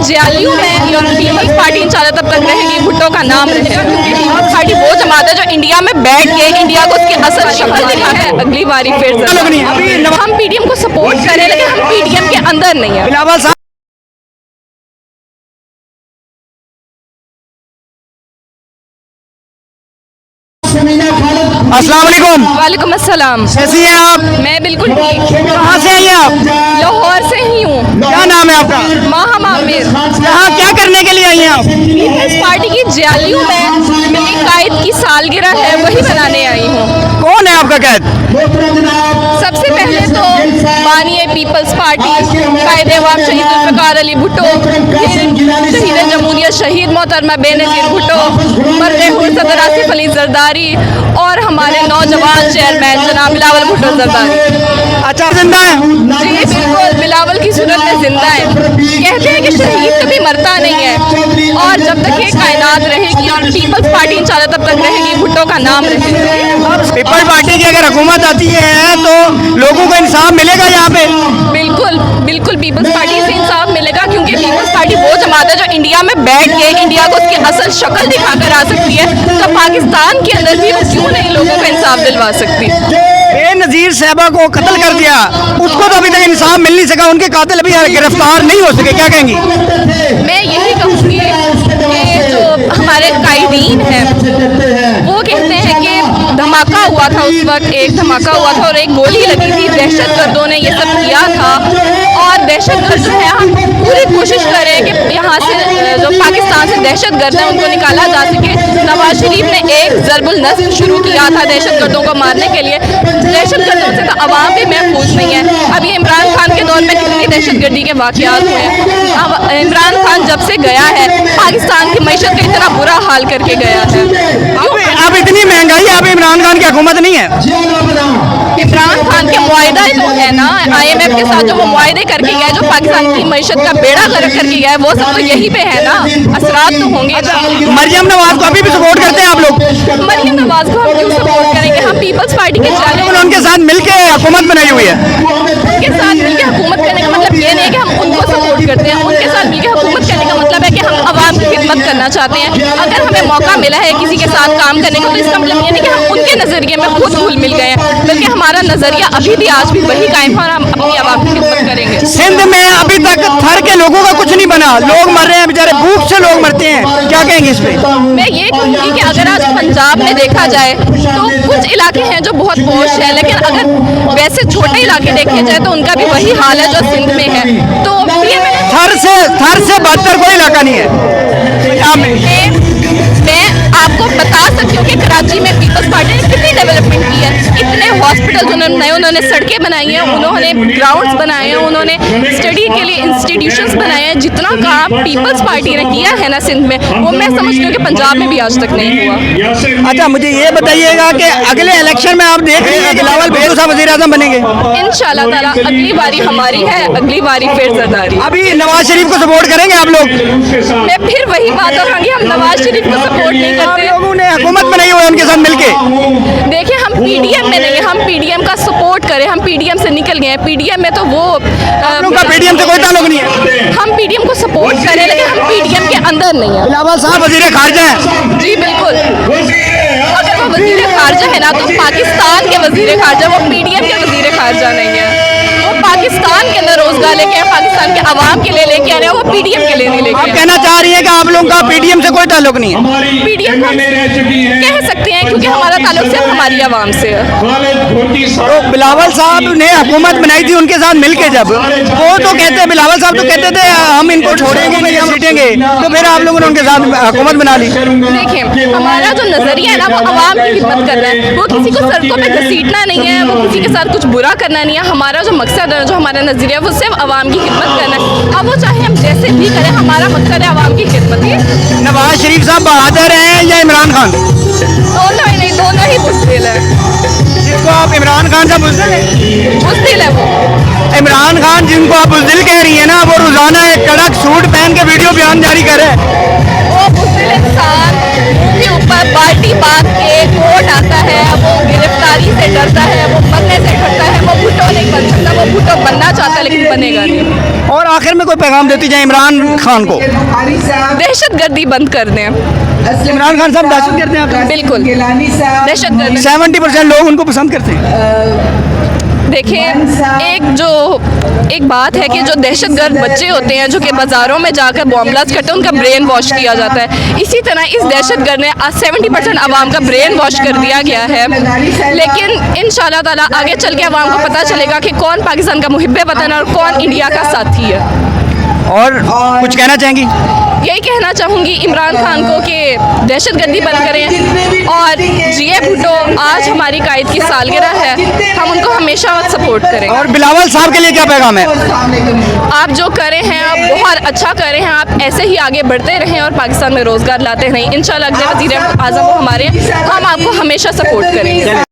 JLU में peoples party इंशाल्लाह तब तक रहेगी, भुट्टो का नाम रहेगा, क्योंकि पीपल्स पार्टी वो जमात है जो इंडिया में बैठ के इंडिया को उसकी असल शक्ल दिखा है। अगली बारी फिर हम पीडीएम को सपोर्ट करें, लेकिन हम पीडीएम के अंदर नहीं है। बिलावल साहब अस्सलाम वालेकुम। वालेकुम अस्सलाम। कैसी हैं आप? मैं बिल्कुल ठीक। कहाँ से आई हैं आप? लाहौर से ही हूँ। क्या नाम है आपका? माहम आमिर। यहाँ क्या करने के लिए आई हैं आप? पीपल्स पार्टी की जेएलयू में मिली कायद की सालगिरह है, वही बनाने आई हूँ। कौन है आपका कैद? सबसे पहले तो बानी पीपल्स पार्टी कायद अवाम शहीद जुल्फ़िकार अली भुट्टो, शहीद जमहूरियत शहीद मोहतरमा बेनज़ीर भुट्टो, मरहूम सदर आसिफ अली जरदारी और हमारे नौजवान चेयरमैन जनाब बिलावल भुट्टो जरदारी। अच्छा, जिंदा है? जी बिल्कुल, बिलावल की सूरत में जिंदा है। कहते हैं कि शहीद कभी मरता नहीं है, और जब तक ये कायनात रहेगी और पीपल्स पार्टी इंशाल्लाह तब तक रहेगी, भुट्टो का नाम रहेगा। पीपल्स पार्टी की अगर हुकूमत आती है तो लोगों को इंसाफ मिलेगा यहाँ पे? बिल्कुल बिल्कुल, पीपल्स पार्टी से इंसाफ मिलेगा, क्योंकि पीपल्स पार्टी वो जमात है जो इंडिया में बैठ के इंडिया को उसकी असल शक्ल दिखाकर आ सकती है, तो पाकिस्तान के अंदर भी वो क्यों नहीं लोगों को इंसाफ दिलवा सकती। बेनज़ीर साहबा को कत्ल कर दिया, उसको तो अभी तक इंसाफ मिल नहीं सका, उनके कातिल अभी गिरफ्तार नहीं हो सके, क्या कहेंगी? मैं यही कहूँगी कि जो हमारे कायदीन हैं वो कहते हैं कि धमाका हुआ था, उस वक्त एक धमाका हुआ था और एक गोली लगी थी, दहशतगर्दों ने ये सब किया था, और दहशतगर्द जो है हम पूरी कोशिश करें कि यहाँ से जो पाकिस्तान से दहशतगर्द हैं उनको निकाला जा सके। नवाज शरीफ ने एक ज़रबुल नस्ल शुरू किया था दहशतगर्दों को मारने के लिए। दहशतगर्दों से तो अवाम भी महफूज नहीं है। अभी इमरान खान के दौर में कितनी दहशतगर्दी के वाक़यात हुए हैं। अब इमरान खान जब से गया है पाकिस्तान की मईशत का इतना बुरा हाल करके गया है। अब इतनी महंगाई है, अब इमरान खान की हुकूमत नहीं है। इमरान खान के मुआहदा तो है ना, IMF के साथ जो वो मुआहदे करके गया, जो पाकिस्तान की मईशत का बेड़ा गर्क करके गया है, वो सब तो यही पे है ना, असरात तो होंगे। मरियम नवाज को अभी भी सपोर्ट करते हैं आप लोग? मरियम नवाज को हम क्यों सपोर्ट करेंगे? हम पीपल्स पार्टी के जाने उनके साथ मिलके हुकूमत बनाई हुई है। उनके साथ मिलकर हुकूमत करने का मतलब ये नहीं है कि हम उनको सपोर्ट करते हैं। उनके साथ मिलकर हुकूमत करने का मतलब है कि हम आवाम की खिदमत करना चाहते हैं। अगर हमें मौका मिला है किसी के साथ काम करने का, तो इसका मतलब ये नहीं कि हम उनके नज़रिए में खुद घुल मिल गए हैं, बल्कि हमारा नज़रिया अभी भी आज भी वही कायम है और हम अपनी आवाम की खिदमत करेंगे। सिंध में अभी तक थर के लोगों का कुछ नहीं बना, लोग मर रहे हैं बेचारे, भूख से लोग मरते हैं, क्या कहेंगे इस पे? मैं ये कहूँगी कि अगर आज पंजाब में देखा जाए तो कुछ इलाके हैं जो बहुत पोश है, लेकिन अगर वैसे छोटे इलाके देखे जाए तो उनका भी वही हाल है जो सिंध में है। तो ये थर से बदतर कोई इलाका नहीं है। मैं आपको बता सकती हूँ कि कराची में पीपल्स पार्टी ने कितनी डेवलपमेंट की है। इतने हॉस्पिटल उन्होंने सड़कें बनाई हैं, उन्होंने ग्राउंड्स बनाए हैं, उन्होंने स्टडी के लिए इंस्टीट्यूशंस बनाए हैं। जितना काम पीपल्स पार्टी ने किया है ना सिंध में, वो मैं समझती हूँ कि पंजाब में भी आज तक नहीं हुआ। अच्छा, मुझे ये बताइएगा कि अगले इलेक्शन में आप देख रहे हैं बिलावल भुट्टो साहब वज़ीर-ए-आज़म बनेंगे? इंशाल्लाह ताला अगली बारी हमारी है, अगली बारी फिर जरदारी। अभी नवाज शरीफ को सपोर्ट करेंगे आप लोग? मैं फिर वही बात करूँगी, हम नवाज शरीफ को सपोर्ट नहीं करते। लोगों ने हुकूमत बनाई हुई है उनके साथ मिलके। देखिए, हम पीडीएम में नहीं है, हम पीडीएम का सपोर्ट करें। हम पीडीएम से निकल गए हैं। पीडीएम में तो वो का पीडीएम से कोई ताल्लुक नहीं है। हम पीडीएम को सपोर्ट करें, लेकिन हम पीडीएम के अंदर नहीं है। बिलावल साहब वज़ीर खारजा हैं? जी बिल्कुल, अगर वो वज़ीर खारजा है ना तो पाकिस्तान के वज़ीर खारजा, वो पीडीएम के वज़ीर खारजा नहीं है। वो पाकिस्तान के अंदर रोजगार लेके आए, पाकिस्तान के अवाम के लिए लेके आ रहे हैं, वो पीडीएम के लिए नहीं लेके आप कहना चाह रही है कि आप लोगों का पीडीएम से कोई ताल्लुक नहीं है? पीडीएम को कह सकते हैं, क्योंकि हमारा ताल्लुक सिर्फ हमारी आवाम से है। तो बिलावल साहब ने हुकूमत बनाई थी उनके साथ मिलके, जब वो तो कहते हैं, बिलावल साहब तो कहते थे हम इनको छोड़ेंगे नहीं, हम सीटेंगे, तो फिर आप लोगों ने उनके साथ हुकूमत बना ली। देखिए, हमारा जो नजरिया है ना, वो आवाम की खिदमत करना है। वो किसी को सड़कों पे घसीटना नहीं है, वो किसी के साथ कुछ बुरा करना नहीं है। हमारा जो मकसद है, जो हमारा नजरिया है, वो सिर्फ आवाम की खिदमत करना है। अब वो चाहे हम जैसे भी करें, हमारा मकसद है आवाम की खिदमत ही। नवाज शरीफ साहब बहादुर हैं या इमरान खान? दोनों ही नहीं, दोनों ही बुज़दिल है। जिनको आप इमरान खान साहब बुज़दिल है वो। इमरान खान जिनको आप बुज़दिल कह रही है ना, वो रोजाना एक कड़क सूट पहन के वीडियो बयान जारी करे। वो बुज़दिल इंसान के ऊपर बाल्टी बांध के कोर्ट आता है, वो गिरफ्तारी से डरता है, वो बनने से डरता है, वो भुट्टो नहीं बन सकता। वो भुट्टो बनना चाहता है लेकिन बनेगा नहीं। और आखिर में कोई पैगाम देती जाए इमरान खान को? दहशतगर्दी बंद कर दें। इमरान खान साहब दहशतगर्द हैं आप? बिल्कुल दहशतगर्द। 70% लोग उनको पसंद करते हैं। देखिए एक बात है कि जो दहशतगर्द बच्चे होते हैं जो कि बाज़ारों में जाकर बॉम्ब ब्लास्ट करते हैं उनका ब्रेन वॉश किया जाता है। इसी तरह इस दहशतगर्द ने 70% आवाम का ब्रेन वॉश कर दिया गया है। लेकिन इंशाल्लाह ताला आगे चल के आवाम को पता चलेगा कि कौन पाकिस्तान का मुहिब्बे वतन है और कौन इंडिया का साथी है। और कुछ कहना चाहेंगी? यही कहना चाहूँगी इमरान खान को कि दहशतगर्दी बंद करें और जिए भुट्टो आज हमारी कायद की सालगिरह है, हम उनको हमेशा सपोर्ट करें। और बिलावल साहब के लिए क्या पैगाम है? आप जो करे हैं आप बहुत अच्छा करे हैं, आप ऐसे ही आगे बढ़ते रहें और पाकिस्तान में रोज़गार लाते रहें। इंशाल्लाह अगले वज़ीर आज़म हमारे, हम आपको हमेशा सपोर्ट करेंगे।